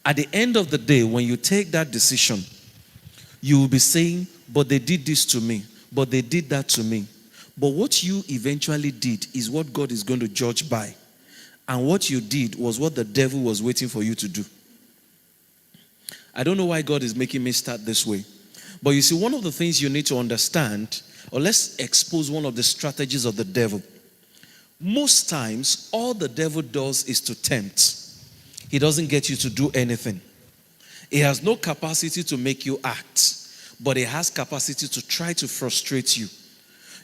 At the end of the day, when you take that decision, you will be saying, but they did this to me, but they did that to me. But what you eventually did is what God is going to judge by. And what you did was what the devil was waiting for you to do. I don't know why God is making me start this way. But you see, one of the things you need to understand, or let's expose one of the strategies of the devil. Most times, all the devil does is to tempt. He doesn't get you to do anything. He has no capacity to make you act, but he has capacity to try to frustrate you.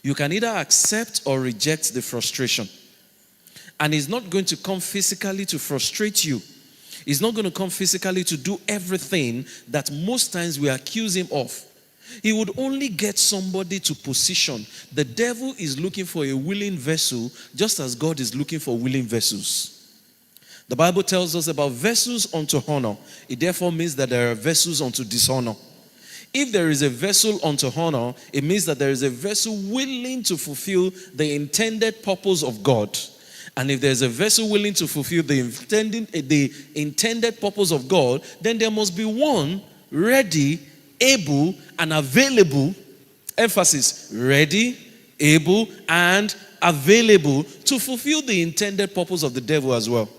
You can either accept or reject the frustration. And he's not going to come physically to frustrate you. He's not going to come physically to do everything that most times we accuse him of. He would only get somebody to position. The devil is looking for a willing vessel, just as God is looking for willing vessels. The Bible tells us about vessels unto honor. It therefore means that there are vessels unto dishonor. If there is a vessel unto honor, it means that there is a vessel willing to fulfill the intended purpose of God. And if there's a vessel willing to fulfill the intended purpose of God, then there must be one ready, able, and available. Emphasis, ready, able, and available to fulfill the intended purpose of the devil as well.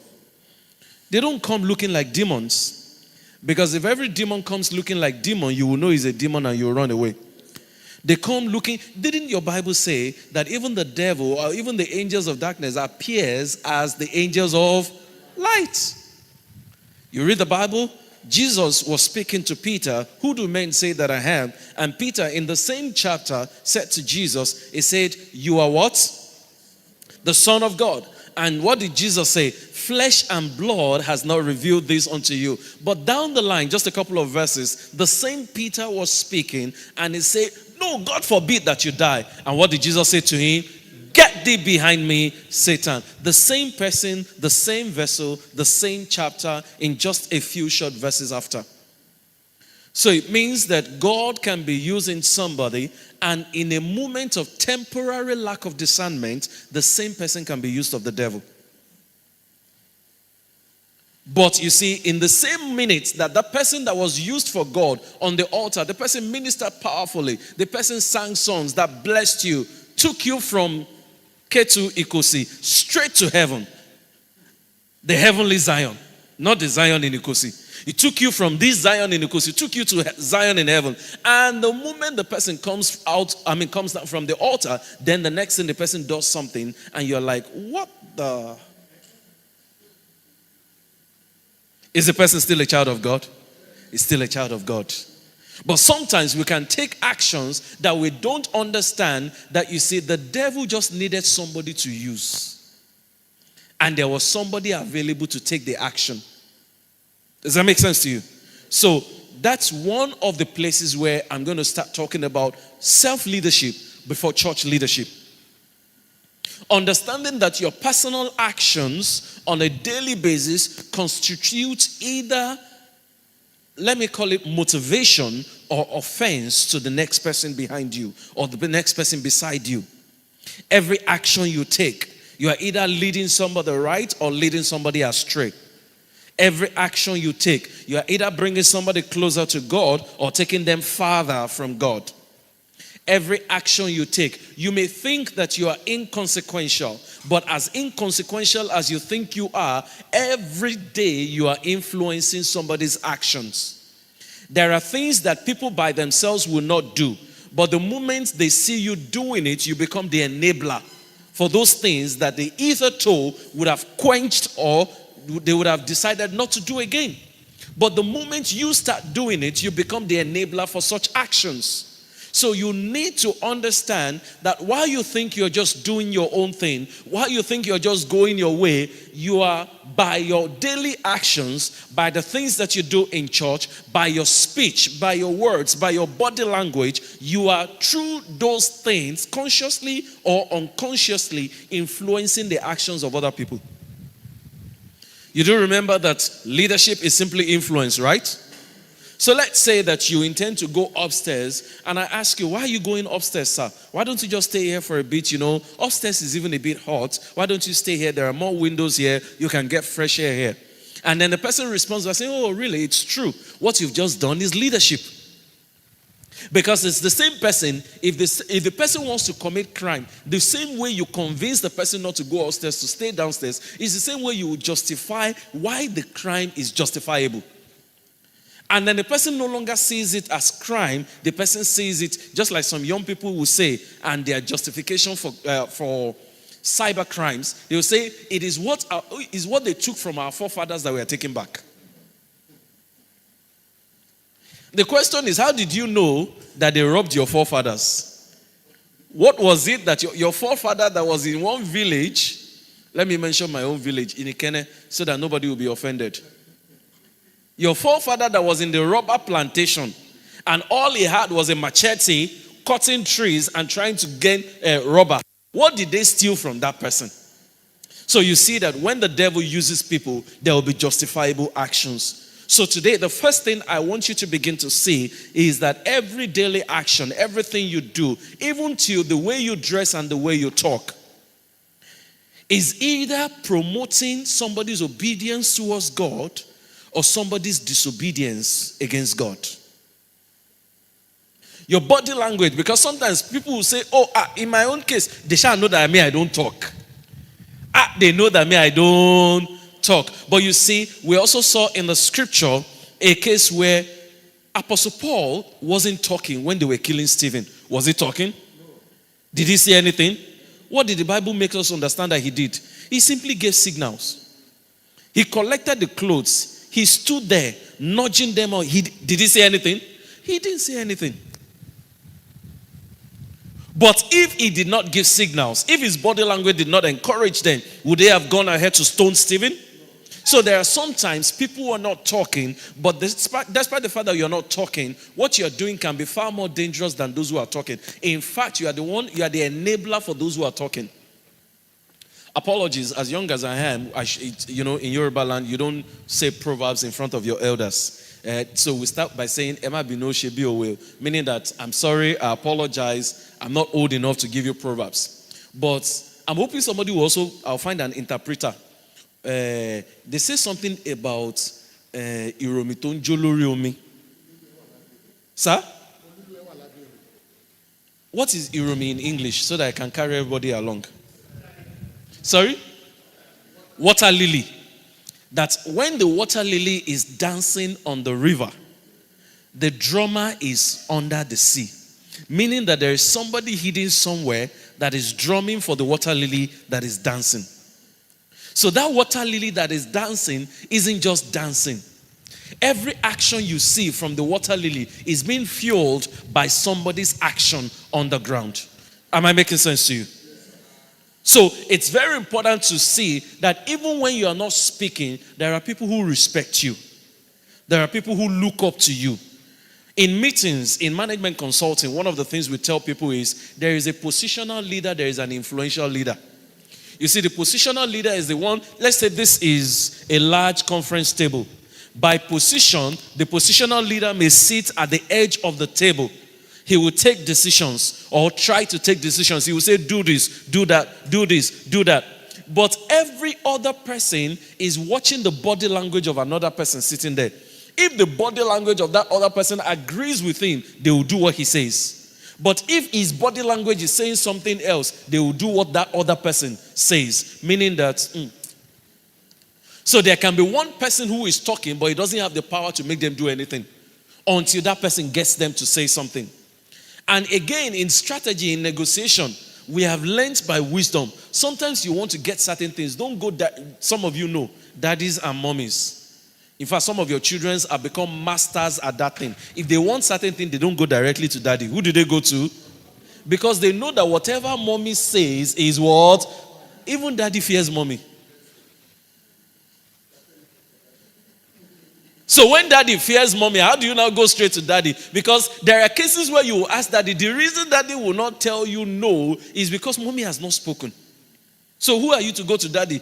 They don't come looking like demons. Because if every demon comes looking like demon, you will know he's a demon and you'll run away. They come looking. Didn't your Bible say that even the devil or even the angels of darkness appears as the angels of light? You read the Bible, Jesus was speaking to Peter, who do men say that I am? And Peter in the same chapter said to Jesus, he said, you are what? The Son of God. And what did Jesus say? Flesh and blood has not revealed this unto you. But down the line, just a couple of verses, the same Peter was speaking and he said, no, God forbid that you die. And what did Jesus say to him? Get thee behind me, Satan. The same person, the same vessel, the same chapter in just a few short verses after. So it means that God can be using somebody, and in a moment of temporary lack of discernment, the same person can be used of the devil. But you see, in the same minute that the person that was used for God on the altar, the person ministered powerfully, the person sang songs that blessed you, took you from Ketu Ikosi straight to heaven. The heavenly Zion, not the Zion in Ikosi. It took you from this Zion in Ikosi, took you to Zion in heaven. And the moment the person comes down from the altar, then the next thing the person does something, and you're like, what the? Is the person still a child of God? Is still a child of God. But sometimes we can take actions that we don't understand, that you see, the devil just needed somebody to use. And there was somebody available to take the action. Does that make sense to you? So that's one of the places where I'm going to start talking about self-leadership before church leadership. Understanding that your personal actions on a daily basis constitute either, let me call it motivation or offense to the next person behind you or the next person beside you. Every action you take, you are either leading somebody right or leading somebody astray. Every action you take, you are either bringing somebody closer to God or taking them farther from God. Every action you take, you may think that you are inconsequential, but as inconsequential as you think you are, every day you are influencing somebody's actions. There are things that people by themselves will not do, but the moment they see you doing it, you become the enabler for those things that they either told would have quenched or they would have decided not to do again. But the moment you start doing it, you become the enabler for such actions. So you need to understand that while you think you're just doing your own thing, while you think you're just going your way, you are, by your daily actions, by the things that you do in church, by your speech, by your words, by your body language, you are through those things, consciously or unconsciously, influencing the actions of other people. You do remember that leadership is simply influence, right? So let's say that you intend to go upstairs, and I ask you, why are you going upstairs, sir? Why don't you just stay here for a bit? You know, upstairs is even a bit hot. Why don't you stay here? There are more windows here. You can get fresh air here. And then the person responds by saying, oh, really, it's true. What you've just done is leadership. Because it's the same person, if the person wants to commit crime, the same way you convince the person not to go upstairs, to stay downstairs, is the same way you will justify why the crime is justifiable. And then the person no longer sees it as crime, the person sees it just like some young people will say, and their justification for cyber crimes, they will say, it is what they took from our forefathers that we are taking back. The question is, how did you know that they robbed your forefathers? What was it that your forefather that was in one village, let me mention my own village, in Ikene, so that nobody will be offended. Your forefather that was in the rubber plantation, and all he had was a machete, cutting trees and trying to gain rubber. What did they steal from that person? So you see that when the devil uses people, there will be justifiable actions. So today, the first thing I want you to begin to see is that every daily action, everything you do, even to the way you dress and the way you talk, is either promoting somebody's obedience towards God or somebody's disobedience against God. Your body language, because sometimes people will say, in my own case, they shall know that I don't talk. They know that I don't talk. But you see, we also saw in the scripture a case where Apostle Paul wasn't talking when they were killing Stephen. Was he talking? No. Did he say anything? What did the Bible make us understand that he did? He simply gave signals. He collected the clothes. He stood there, nudging them out. Did he say anything? He didn't say anything. But if he did not give signals, if his body language did not encourage them, would they have gone ahead to stone Stephen? So there are sometimes people who are not talking, but despite the fact that you're not talking, what you're doing can be far more dangerous than those who are talking. In fact, you are the enabler for those who are talking. Apologies, as young as I am, in Yoruba land, you don't say proverbs in front of your elders. So we start by saying, Emma Bino Shebi Owe, meaning that I'm sorry, I apologize, I'm not old enough to give you proverbs. But I'm hoping somebody will also, I'll find an interpreter. They say something about Iromiton Joloriomi. Sir? What is Iromi in English so that I can carry everybody along? Sorry? Water lily. That when the water lily is dancing on the river, the drummer is under the sea. Meaning that there is somebody hidden somewhere that is drumming for the water lily that is dancing. So that water lily that is dancing isn't just dancing. Every action you see from the water lily is being fueled by somebody's action on the ground. Am I making sense to you? So it's very important to see that even when you are not speaking, there are people who respect you. There are people who look up to you. In meetings, in management consulting, one of the things we tell people is there is a positional leader, there is an influential leader. You see, the positional leader is the one, let's say this is a large conference table. By position, the positional leader may sit at the edge of the table. He will take decisions or try to take decisions. He will say, do this, do that, do this, do that. But every other person is watching the body language of another person sitting there. If the body language of that other person agrees with him, they will do what he says. But if his body language is saying something else, they will do what that other person says. Meaning that, So there can be one person who is talking, but he doesn't have the power to make them do anything until that person gets them to say something. And again, in strategy, in negotiation, we have learned by wisdom. Sometimes you want to get certain things. Don't go that. Some of you know, daddies and mommies. In fact, some of your children have become masters at that thing. If they want certain thing, they don't go directly to daddy. Who do they go to? Because they know that whatever mommy says is what? Even daddy fears mommy. So when daddy fears mommy, how do you now go straight to daddy? Because there are cases where you will ask daddy. The reason daddy will not tell you no is because mommy has not spoken. So who are you to go to daddy?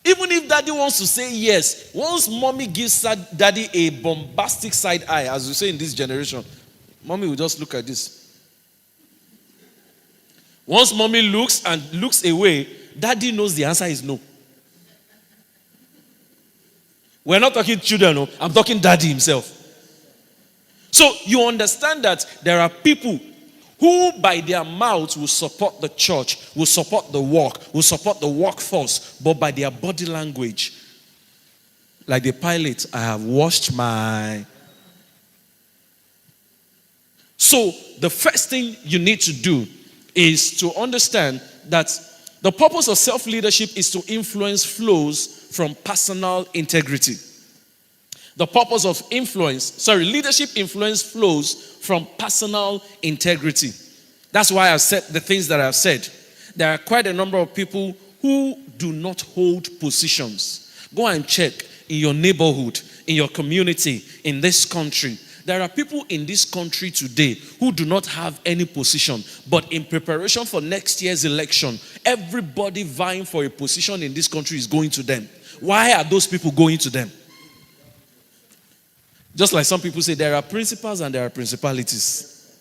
Even if daddy wants to say yes, once mommy gives daddy a bombastic side eye, as we say in this generation, mommy will just look at this. Once mommy looks and looks away, daddy knows the answer is no. We're not talking children, no. I'm talking daddy himself. So you understand that there are people who by their mouths will support the church, will support the work, will support the workforce, but by their body language, like the pilot, I have washed my... So the first thing you need to do is to understand that the purpose of self-leadership is to influence flows from personal integrity. The purpose of leadership influence flows from personal integrity. That's why I've said the things that I've said. There are quite a number of people who do not hold positions. Go and check in your neighborhood, in your community, in this country. There are people in this country today who do not have any position, but in preparation for next year's election, everybody vying for a position in this country is going to them. Why are those people going to them? Just like some people say, there are principals and there are principalities.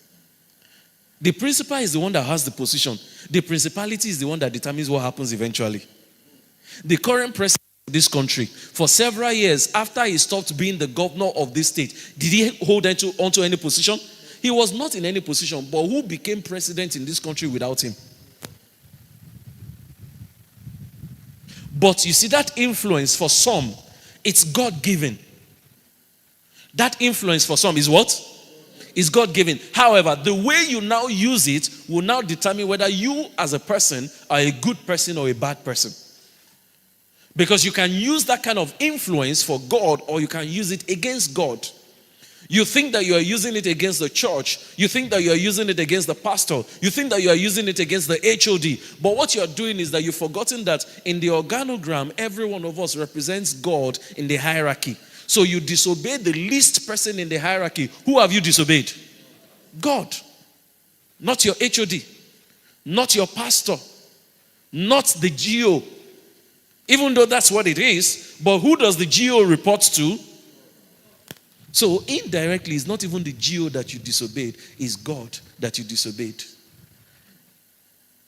The principal is the one that has the position. The principality is the one that determines what happens eventually. The current president of this country, for several years after he stopped being the governor of this state, did he hold onto any position? He was not in any position, but who became president in this country without him? But you see, that influence for some, it's God-given. That influence for some is what? Is God-given. However, the way you now use it will now determine whether you as a person are a good person or a bad person. Because you can use that kind of influence for God or you can use it against God. You think that you are using it against the church. You think that you are using it against the pastor. You think that you are using it against the HOD. But what you are doing is that you've forgotten that in the organogram, every one of us represents God in the hierarchy. So you disobey the least person in the hierarchy. Who have you disobeyed? God. Not your HOD. Not your pastor. Not the GO. Even though that's what it is. But who does the GO report to? So indirectly, it's not even the GO that you disobeyed. It's God that you disobeyed.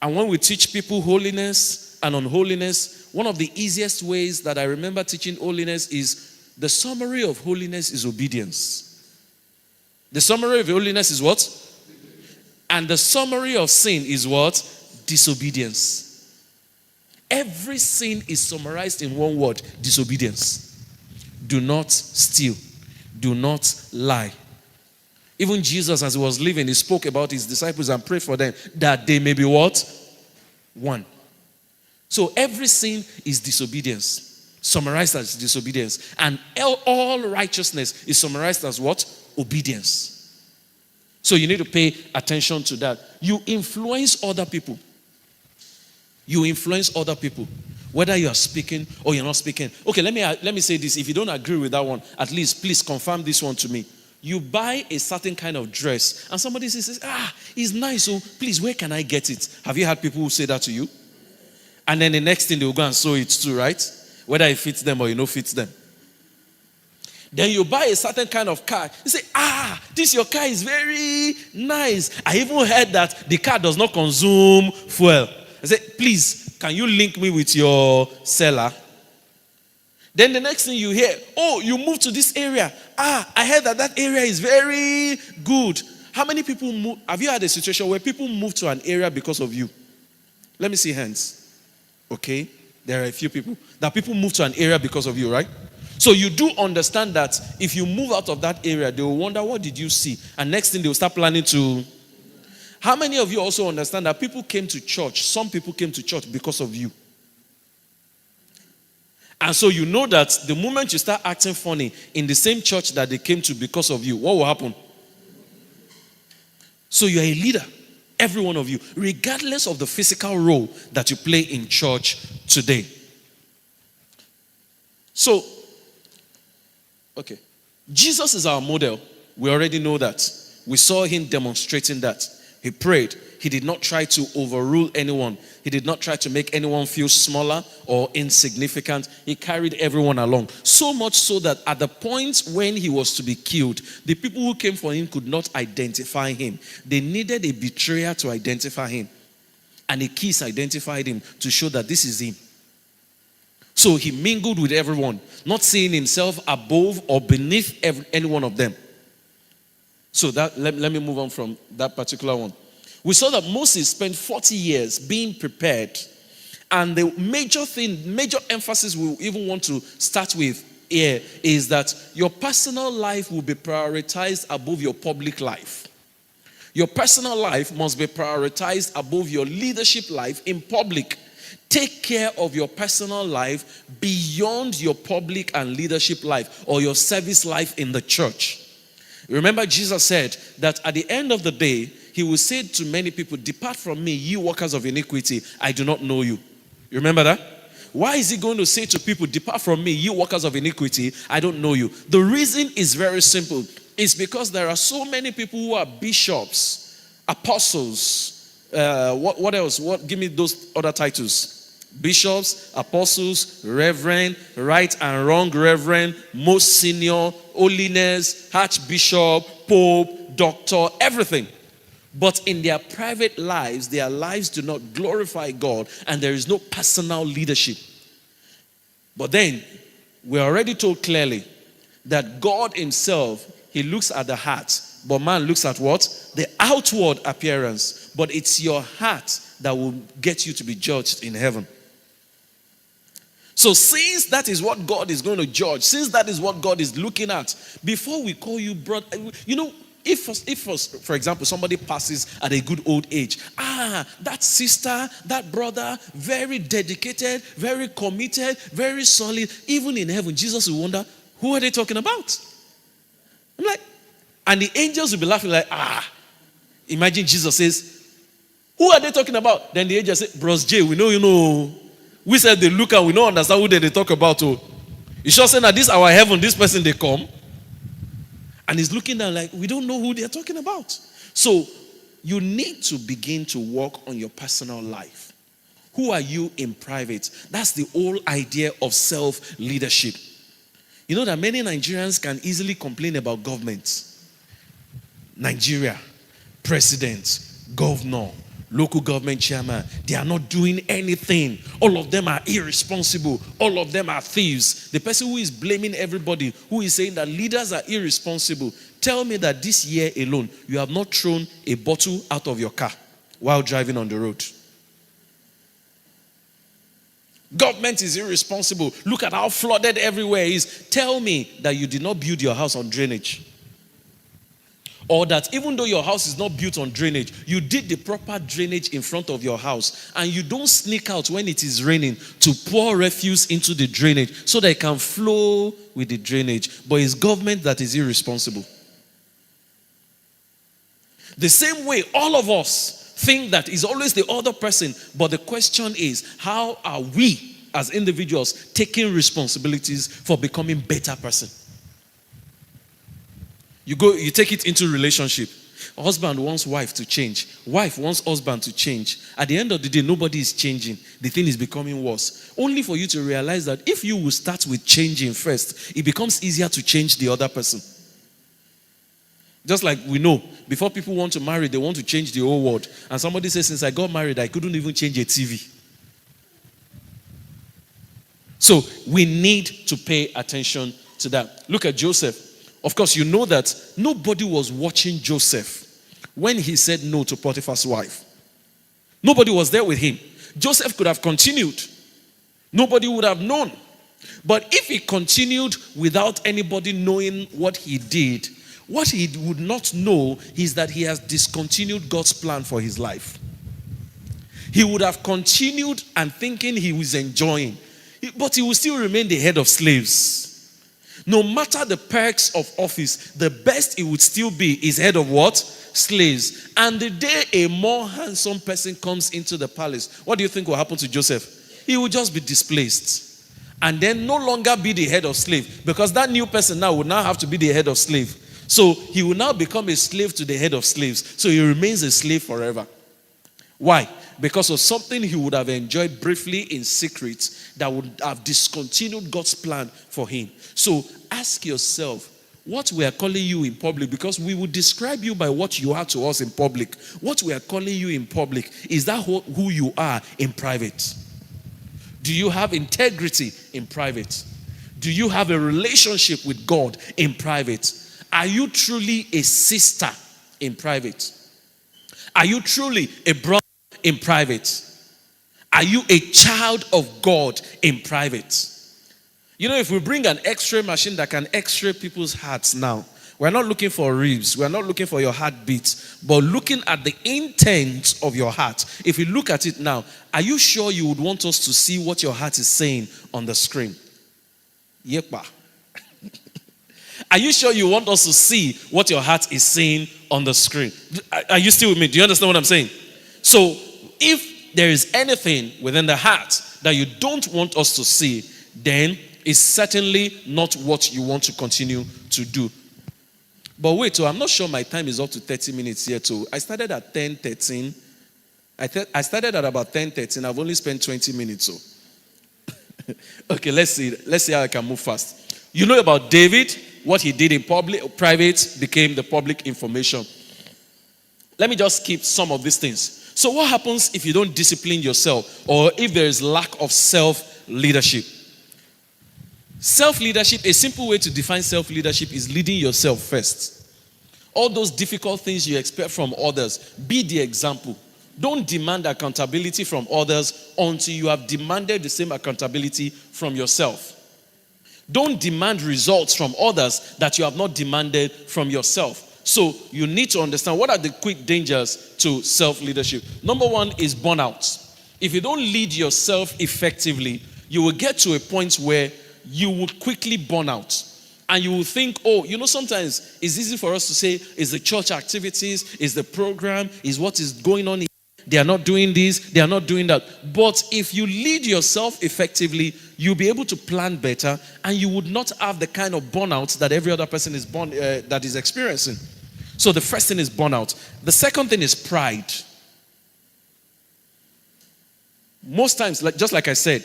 And when we teach people holiness and unholiness, one of the easiest ways that I remember teaching holiness is the summary of holiness is obedience. The summary of holiness is what? And the summary of sin is what? Disobedience. Every sin is summarized in one word: disobedience. Do not steal. Do not lie. Even Jesus, as he was living, he spoke about his disciples and prayed for them that they may be what? One. So every sin is disobedience. Summarized as disobedience. And all righteousness is summarized as what? Obedience. So you need to pay attention to that. You influence other people. You influence other people. Whether you are speaking or you're not speaking. Okay, let me say this. If you don't agree with that one, at least please confirm this one to me. You buy a certain kind of dress and somebody says, it's nice, so please, where can I get it? Have you had people who say that to you? And then the next thing they will go and sew it too, right? Whether it fits them or you know fits them. Then you buy a certain kind of car. You say, this your car is very nice. I even heard that the car does not consume fuel. I say, please, can you link me with your seller? Then the next thing you hear, you moved to this area. I heard that area is very good. How many people move? Have you had a situation where people move to an area because of you? Let me see hands. Okay. There are a few people. That people move to an area because of you, right? So you do understand that if you move out of that area, they will wonder, what did you see? And next thing, they will start planning to... How many of you also understand that people came to church? Some people came to church because of you. And so you know that the moment you start acting funny in the same church that they came to because of you, what will happen? So you're a leader. Every one of you, regardless of the physical role that you play in church today. So, okay. Jesus is our model. We already know that. We saw him demonstrating that. He prayed. He did not try to overrule anyone. He did not try to make anyone feel smaller or insignificant. He carried everyone along. So much so that at the point when he was to be killed, the people who came for him could not identify him. They needed a betrayer to identify him. And a kiss identified him to show that this is him. So he mingled with everyone, not seeing himself above or beneath any one of them. So let me move on from that particular one. We saw that Moses spent 40 years being prepared. And the major emphasis we even want to start with here is that your personal life will be prioritized above your public life. Your personal life must be prioritized above your leadership life in public. Take care of your personal life beyond your public and leadership life or your service life in the church. Remember, Jesus said that at the end of the day, he will say to many people, "Depart from me, you workers of iniquity, I do not know you." You remember that? Why is he going to say to people, "Depart from me, you workers of iniquity, I don't know you"? The reason is very simple. It's because there are so many people who are bishops, apostles, what else? Give me those other titles. Bishops, apostles, reverend, right and wrong reverend, most senior, holiness, archbishop, pope, doctor, everything. But in their private lives, their lives do not glorify God, and there is no personal leadership. But then, we're already told clearly that God himself, he looks at the heart, but man looks at what? The outward appearance. But it's your heart that will get you to be judged in heaven. So since that is what God is going to judge, since that is what God is looking at, before we call you brother, if for example, somebody passes at a good old age, that sister, that brother, very dedicated, very committed, very solid, even in heaven, Jesus will wonder, who are they talking about? I'm like, and the angels will be laughing like, imagine Jesus says, who are they talking about? Then the angels say, Bros J, we know. We said they look and we don't understand who they talk about. Oh. You sure saying that this our heaven, this person they come? And he's looking down like, we don't know who they're talking about. So you need to begin to work on your personal life. Who are you in private? That's the whole idea of self-leadership. You know that many Nigerians can easily complain about governments. Nigeria, president, governor, local government chairman, they are not doing anything. All of them are irresponsible. All of them are thieves. The person who is blaming everybody, who is saying that leaders are irresponsible, tell me that this year alone, you have not thrown a bottle out of your car while driving on the road. Government is irresponsible. Look at how flooded everywhere is. Tell me that you did not build your house on drainage. Or that even though your house is not built on drainage, you did the proper drainage in front of your house, and you don't sneak out when it is raining to pour refuse into the drainage so that it can flow with the drainage. But it's government that is irresponsible. The same way all of us think that it's always the other person, but the question is, how are we as individuals taking responsibilities for becoming better person? You take it into relationship. Husband wants wife to change. Wife wants husband to change. At the end of the day, nobody is changing. The thing is becoming worse. Only for you to realize that if you will start with changing first, it becomes easier to change the other person. Just like we know, before people want to marry, they want to change the whole world. And somebody says, since I got married, I couldn't even change a TV. So we need to pay attention to that. Look at Joseph. Of course, you know that nobody was watching Joseph when he said no to Potiphar's wife. Nobody was there with him. Joseph could have continued. Nobody would have known. But if he continued without anybody knowing what he did, what he would not know is that he has discontinued God's plan for his life. He would have continued and thinking he was enjoying, but he will still remain the head of slaves. No matter the perks of office, the best it would still be is head of what? Slaves. And the day a more handsome person comes into the palace, what do you think will happen to Joseph? He will just be displaced. And then no longer be the head of slave, because that new person now will now have to be the head of slave. So he will now become a slave to the head of slaves. So he remains a slave forever. Why? Because of something he would have enjoyed briefly in secret that would have discontinued God's plan for him. So ask yourself, what we are calling you in public, because we will describe you by what you are to us in public. What we are calling you in public, is that who you are in private? Do you have integrity in private? Do you have a relationship with God in private? Are you truly a sister in private? Are you truly a brother in private? Are you a child of God in private? You know, if we bring an x-ray machine that can x-ray people's hearts now, we're not looking for ribs, we're not looking for your heartbeat, but looking at the intent of your heart. If you look at it now, are you sure you would want us to see what your heart is saying on the screen? Yepa. Are you sure you want us to see what your heart is saying on the screen? Are you still with me? Do you understand what I'm saying? So, if there is anything within the heart that you don't want us to see, then it's certainly not what you want to continue to do. But wait, I'm not sure my time is up to 30 minutes here too. I started at 10:13. I started at about 10:13. I've only spent 20 minutes. So, okay, let's see how I can move fast. You know about David, what he did in private became the public information. Let me just skip some of these things. So, what happens if you don't discipline yourself, or if there is lack of self-leadership? Self-leadership, a simple way to define self-leadership is leading yourself first. All those difficult things you expect from others, be the example. Don't demand accountability from others until you have demanded the same accountability from yourself. Don't demand results from others that you have not demanded from yourself. So you need to understand what are the quick dangers to self-leadership. Number one is burnout. If you don't lead yourself effectively, you will get to a point where you would quickly burn out. And you will think, sometimes it's easy for us to say, it's the church activities, it's the program, it's what is going on. They are not doing this, they are not doing that. But if you lead yourself effectively, you'll be able to plan better, and you would not have the kind of burnout that every other person is that is experiencing. So the first thing is burnout. The second thing is pride. Most times, just like I said,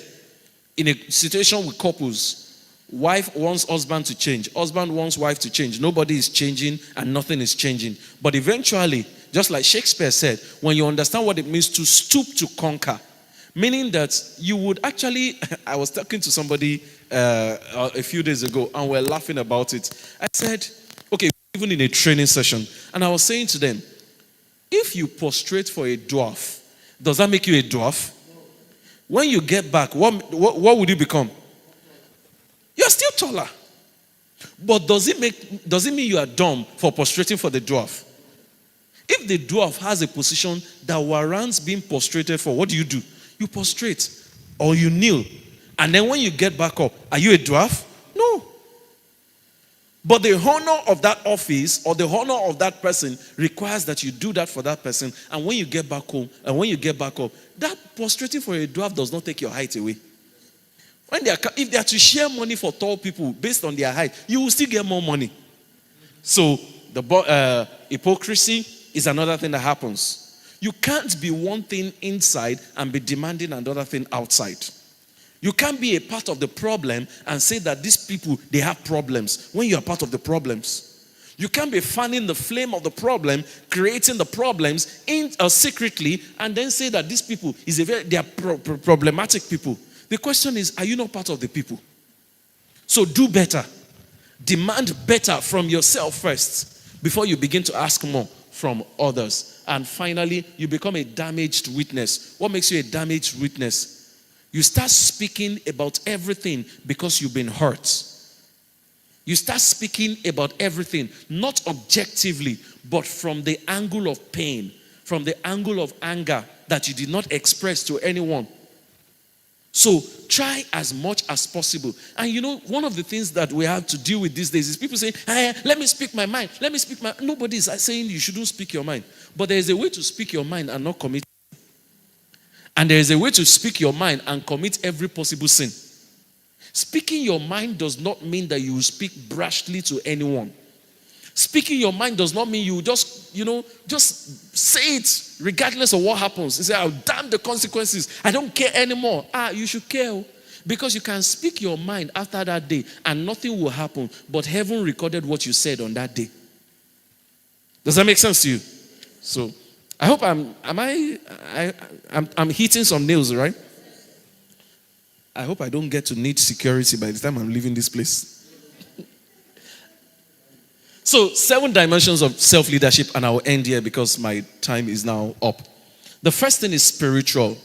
in a situation with couples, wife wants husband to change. Husband wants wife to change. Nobody is changing and nothing is changing. But eventually, just like Shakespeare said, when you understand what it means to stoop to conquer, meaning that you would actually, I was talking to somebody a few days ago and we're laughing about it. I said, okay, even in a training session, and I was saying to them, if you prostrate for a dwarf, does that make you a dwarf? When you get back, what would you become? You're still taller. But does it mean you are dumb for prostrating for the dwarf? If the dwarf has a position that warrants being prostrated for, what do? You prostrate or you kneel. And then when you get back up, are you a dwarf? No. But the honor of that office or the honor of that person requires that you do that for that person. And when you get back home and when you get back up, that prostrating for a dwarf does not take your height away. If they are to share money for tall people based on their height, you will still get more money. So the hypocrisy is another thing that happens. You can't be one thing inside and be demanding another thing outside. You can't be a part of the problem and say that these people, they have problems when you are part of the problems. You can't be fanning the flame of the problem, creating the problems secretly, and then say that these people, they are problematic people. The question is, are you not part of the people? So do better. Demand better from yourself first before you begin to ask more from others. And finally, you become a damaged witness. What makes you a damaged witness? You start speaking about everything because you've been hurt. You start speaking about everything, not objectively, but from the angle of pain, from the angle of anger that you did not express to anyone. So try as much as possible. And one of the things that we have to deal with these days is people say, let me speak my mind. Nobody is saying you shouldn't speak your mind. But there is a way to speak your mind and not commit. And there is a way to speak your mind and commit every possible sin. Speaking your mind does not mean that you will speak brashly to anyone. Speaking your mind does not mean you just say it regardless of what happens. You say, I'll damn the consequences. I don't care anymore. You should care. Because you can speak your mind after that day and nothing will happen, but heaven recorded what you said on that day. Does that make sense to you? So, I hope I'm hitting some nails, right? I hope I don't get to need security by the time I'm leaving this place. So, 7 dimensions of self-leadership, and I'll end here because my time is now up. The first thing is spiritual.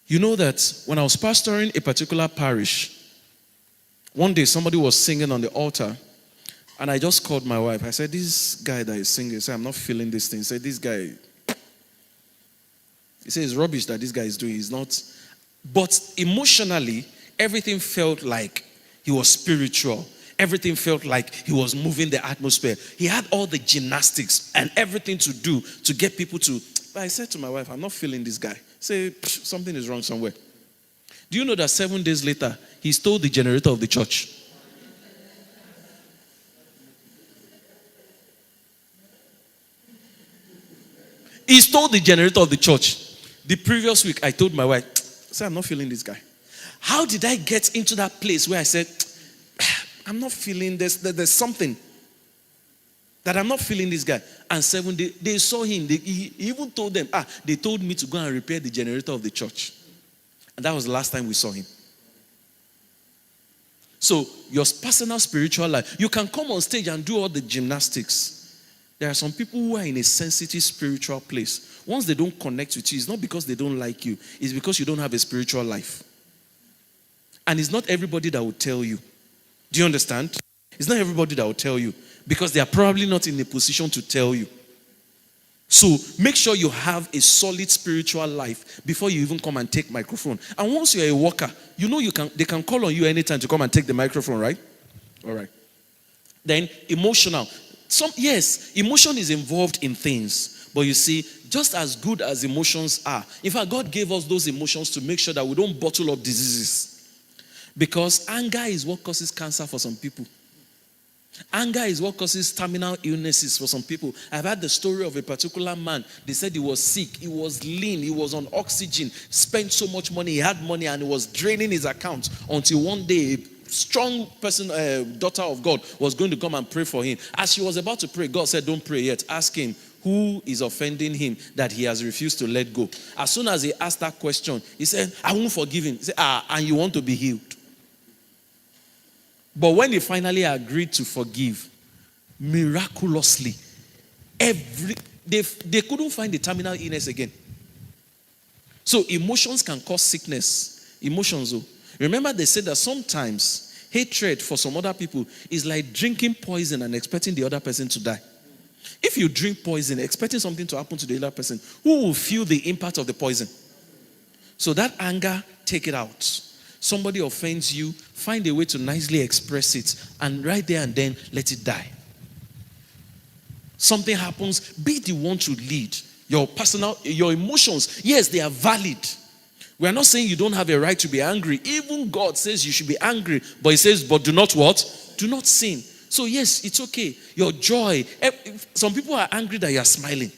You know that when I was pastoring a particular parish, one day somebody was singing on the altar, and I just called my wife. I said, this guy that is singing, I said, I'm not feeling this thing. He said, this guy, he said, it's rubbish that this guy is doing. He's not. But emotionally, everything felt like he was spiritual. Everything felt like he was moving the atmosphere. He had all the gymnastics and everything to do to get people to. But I said to my wife, I'm not feeling this guy. Say, something is wrong somewhere. Do you know that 7 days later, he stole the generator of the church? He stole the generator of the church. The previous week, I told my wife, say, I'm not feeling this guy. How did I get into that place where I said, I'm not feeling this, there's something that I'm not feeling this guy. And 7 days, they saw him. He even told them, they told me to go and repair the generator of the church. And that was the last time we saw him. So, your personal spiritual life, you can come on stage and do all the gymnastics. There are some people who are in a sensitive spiritual place. Once they don't connect with you, it's not because they don't like you. It's because you don't have a spiritual life. And it's not everybody that will tell you. Do you understand? It's not everybody that will tell you because they are probably not in a position to tell you. So make sure you have a solid spiritual life before you even come and take microphone. And once you're a worker, you know they can call on you anytime to come and take the microphone, right? All right. Then emotional. Yes, emotion is involved in things. But you see, just as good as emotions are, in fact, God gave us those emotions to make sure that we don't bottle up diseases. Because anger is what causes cancer for some people. Anger is what causes terminal illnesses for some people. I've heard the story of a particular man. They said he was sick, he was lean, he was on oxygen, spent so much money, he had money and he was draining his account until one day a strong person, daughter of God, was going to come and pray for him. As she was about to pray, God said, don't pray yet. Ask him who is offending him that he has refused to let go. As soon as he asked that question, he said, I won't forgive him. He said, and you want to be healed. But when they finally agreed to forgive, miraculously, they couldn't find the terminal illness again. So emotions can cause sickness. Emotions, though. Remember they said that sometimes hatred for some other people is like drinking poison and expecting the other person to die. If you drink poison, expecting something to happen to the other person, who will feel the impact of the poison? So that anger, take it out. Somebody offends you, find a way to nicely express it, and right there and then, let it die. Something happens, be the one to lead. Your emotions, yes, they are valid. We are not saying you don't have a right to be angry. Even God says you should be angry, but he says, but do not what? Do not sin. So yes, it's okay. Your joy, some people are angry that you are smiling.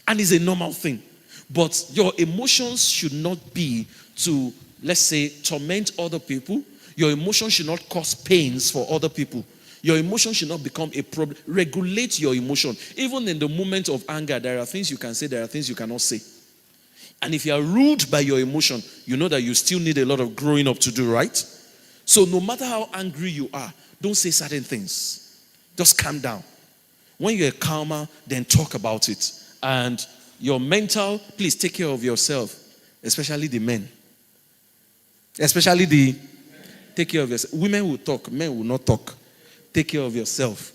And it's a normal thing. But your emotions should not be to, let's say, torment other people. Your emotions should not cause pains for other people. Your emotion should not become a problem. Regulate your emotion. Even in the moment of anger, there are things you can say, there are things you cannot say. And if you are ruled by your emotion, you know that you still need a lot of growing up to do, right? So no matter how angry you are, don't say certain things. Just calm down. When you're calmer, then talk about it. And your mental, please take care of yourself, especially the men. Take care of yourself. Women will talk, men will not talk. Take care of yourself.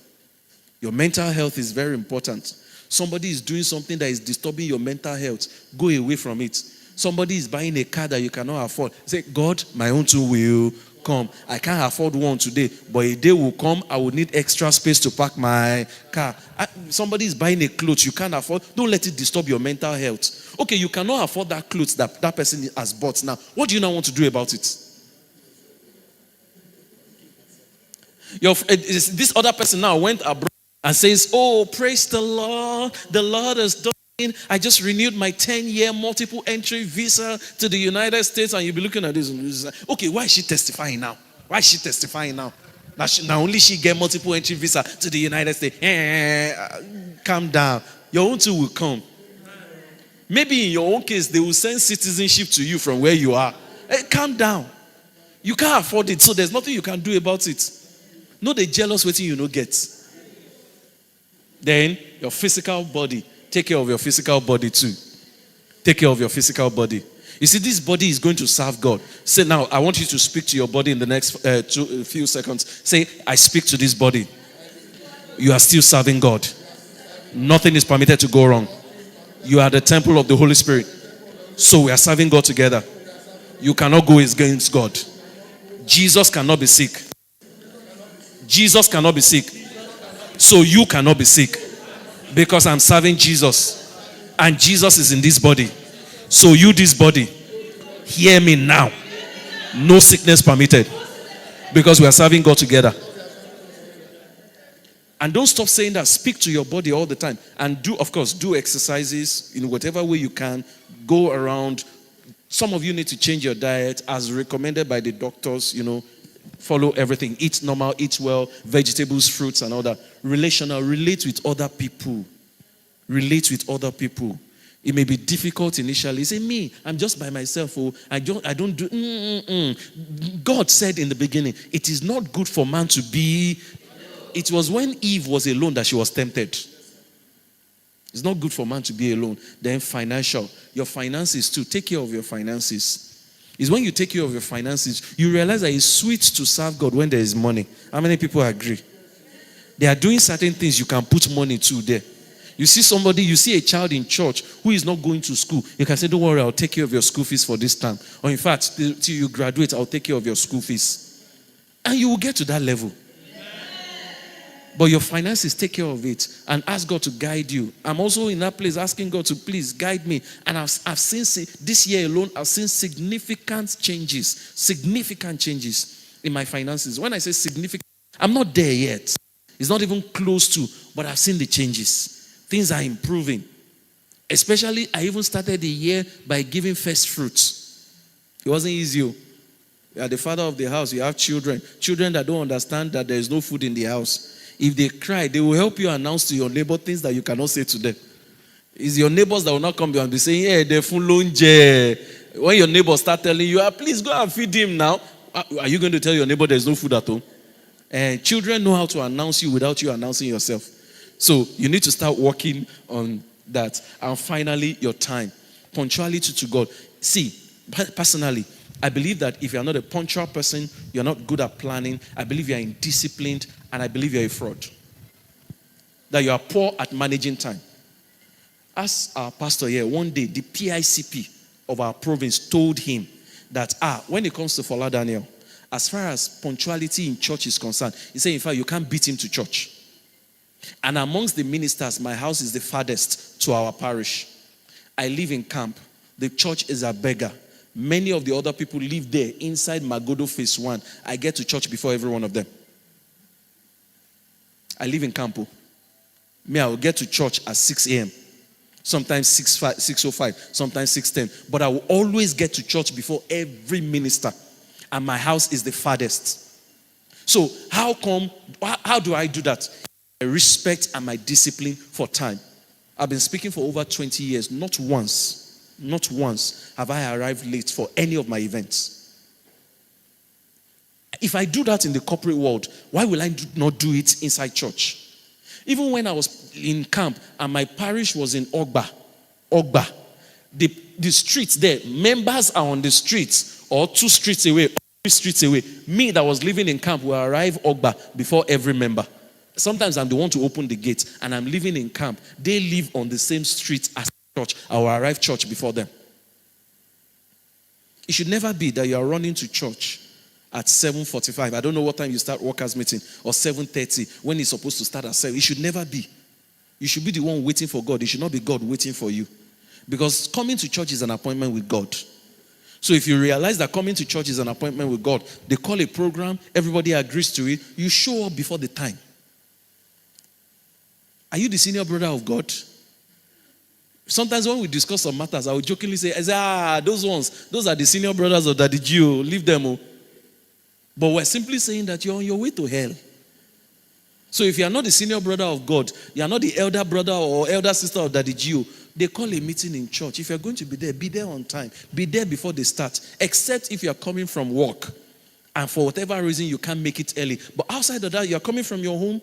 Your mental health is very important. Somebody is doing something that is disturbing your mental health. Go away from it. Somebody is buying a car that you cannot afford. Say, God, my own too will come. I can't afford one today, but a day will come, I will need extra space to park my car. Somebody is buying a clothes you can't afford. Don't let it disturb your mental health. Okay, you cannot afford that clothes that person has bought now. What do you now want to do about it? This other person now went abroad and says, oh, praise the Lord has done it. I just renewed my 10-year multiple entry visa to the United States. And you'll be looking at this and you'll like, okay, why is she testifying now? Now only she get multiple entry visa to the United States. Calm down. Your own too will come. Maybe in your own case, they will send citizenship to you from where you are. Hey, calm down. You can't afford it, so there's nothing you can do about it. No, they jealous waiting you no get. Then your physical body, take care of your physical body too. Take care of your physical body. You see, this body is going to serve God. Say now, I want you to speak to your body in the next few seconds. Say, I speak to this body. You are still serving God. Nothing is permitted to go wrong. You are the temple of the Holy Spirit. So we are serving God together. You cannot go against God. Jesus cannot be sick. Jesus cannot be sick. So you cannot be sick. Because I'm serving Jesus. And Jesus is in this body. So you, this body, hear me now. No sickness permitted. Because we are serving God together. And don't stop saying that. Speak to your body all the time. And do, of course, do exercises in whatever way you can. Go around. Some of you need to change your diet as recommended by the doctors, Follow everything. Eat normal, eat well, vegetables, fruits, and all that. Relational, relate with other people. Relate with other people. It may be difficult initially. Say, me, I'm just by myself. Oh, I don't do. God said in the beginning, it is not good for man to be. It was when Eve was alone that she was tempted. It's not good for man to be alone. Then financial. Your finances too. Take care of your finances. It's when you take care of your finances, you realize that it's sweet to serve God when there is money. How many people agree? They are doing certain things you can put money to there. You see a child in church who is not going to school. You can say, don't worry, I'll take care of your school fees for this time. Or in fact, till you graduate, I'll take care of your school fees. And you will get to that level. But your finances, take care of it and ask God to guide you. I'm also in that place asking God to please guide me. And I've seen, this year alone, I've seen significant changes in my finances. When I say significant, I'm not there yet. It's not even close to, but I've seen the changes. Things are improving. Especially, I even started the year by giving first fruits. It wasn't easy. You are the father of the house. You have children. Children that don't understand that there is no food in the house. If they cry, they will help you announce to your neighbor things that you cannot say to them. It's your neighbors that will not come and be saying, hey, they're full longe. When your neighbors start telling you, please go and feed him now. Are you going to tell your neighbor there's no food at home? Children know how to announce you without you announcing yourself. So you need to start working on that. And finally, your time. Punctuality to God. See, personally, I believe that if you're not a punctual person, you're not good at planning. I believe you're indisciplined, and I believe you're a fraud. That you are poor at managing time. As our pastor here, one day, the PICP of our province told him that, when it comes to Fola Daniel, as far as punctuality in church is concerned, he said, in fact, you can't beat him to church. And amongst the ministers, my house is the farthest to our parish. I live in camp. The church is a beggar. Many of the other people live there inside Magodo Phase 1. I get to church before every one of them. I live in Campo. I will get to church at 6 a.m. Sometimes 6:05, sometimes 6:10. But I will always get to church before every minister. And my house is the farthest. So how do I do that? My respect and my discipline for time. I've been speaking for over 20 years. Not once have I arrived late for any of my events. If I do that in the corporate world, why will I not do it inside church? Even when I was in camp and my parish was in Ogba, the streets there, members are on the streets or 2 streets away, 3 streets away. Me that was living in camp will arrive Ogba before every member. Sometimes I'm the one to open the gate and I'm living in camp. They live on the same street as church. I will arrive church before them. It should never be that you are running to church at 7:45. I don't know what time you start workers meeting, or 7:30 when it's supposed to start at 7. It should never be. You should be the one waiting for God. It should not be God waiting for you. Because coming to church is an appointment with God. So if you realize that coming to church is an appointment with God, they call a program, everybody agrees to it, you show up before the time. Are you the senior brother of God? Sometimes when we discuss some matters, I would jokingly say, those are the senior brothers of Daddy Gio, leave them. But we're simply saying that you're on your way to hell. So if you are not the senior brother of God, you are not the elder brother or elder sister of Daddy Gio, They call a meeting in church. If you're going to be there on time. Be there before they start. Except if you're coming from work and for whatever reason you can't make it early. But outside of that, you're coming from your home.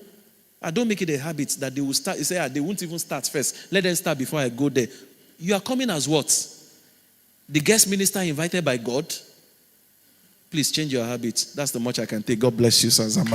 I don't make it a habit that they will start. You say, they won't even start first. Let them start before I go there. You are coming as what? The guest minister invited by God? Please change your habits. That's the much I can take. God bless you, sons and